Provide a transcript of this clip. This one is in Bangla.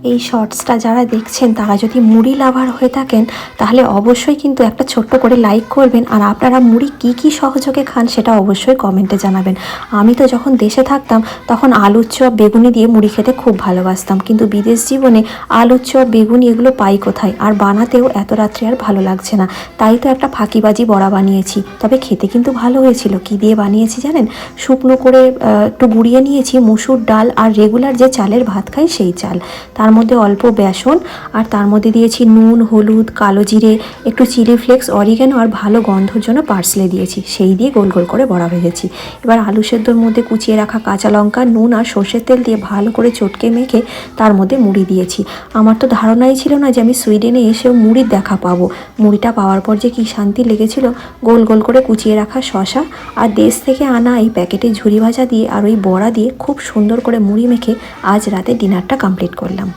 এই শর্টসটা যারা দেখছেন তারা যদি মুড়ি লাভার হয়ে থাকেন তাহলে অবশ্যই কিন্তু একটা ছোট্ট করে লাইক করবেন। আর আপনারা মুড়ি কি কি সহযোগে খান সেটা অবশ্যই কমেন্টে জানাবেন। আমি তো যখন দেশে থাকতাম তখন আলুর চপ বেগুনি দিয়ে মুড়ি খেতে খুব ভালোবাসতাম, কিন্তু বিদেশ জীবনে আলুর চপ বেগুনি এগুলো পাই কোথায়, আর বানাতেও এত রাত্রে আর ভালো লাগছে না। তাই তো একটা ফাঁকিবাজি বড়া বানিয়েছি, তবে খেতে কিন্তু ভালো হয়েছিল। কি দিয়ে বানিয়েছি জানেন? শুকনো করে একটু গুঁড়িয়ে নিয়েছি মুসুর ডাল আর রেগুলার যে চালের ভাত খাই সেই চাল, তার মধ্যে অল্প বেসন, আর তার মধ্যে দিয়েছি নুন, হলুদ, কালো জিরে, একটু চিলি ফ্লেক্স, অরিগ্যানো আর ভালো গন্ধর জন্য পার্সলে দিয়েছি। সেই দিয়ে গোল গোল করে বড়া ভেজেছি। এবার আলু সেদ্ধর মধ্যে কুচিয়ে রাখা কাঁচা লঙ্কা, নুন আর সর্ষের তেল দিয়ে ভালো করে চটকে মেখে তার মধ্যে মুড়ি দিয়েছি। আমার তো ধারণাই ছিল না যে আমি সুইডেনে এসেও মুড়ির দেখা পাবো। মুড়িটা পাওয়ার পর যে কী শান্তি লেগেছিল। গোল গোল করে কুচিয়ে রাখা শশা আর দেশ থেকে আনা এই প্যাকেটে ঝুরি ভাজা দিয়ে আর ওই বড়া দিয়ে খুব সুন্দর করে মুড়ি মেখে আজ রাতে ডিনারটা কমপ্লিট করলাম।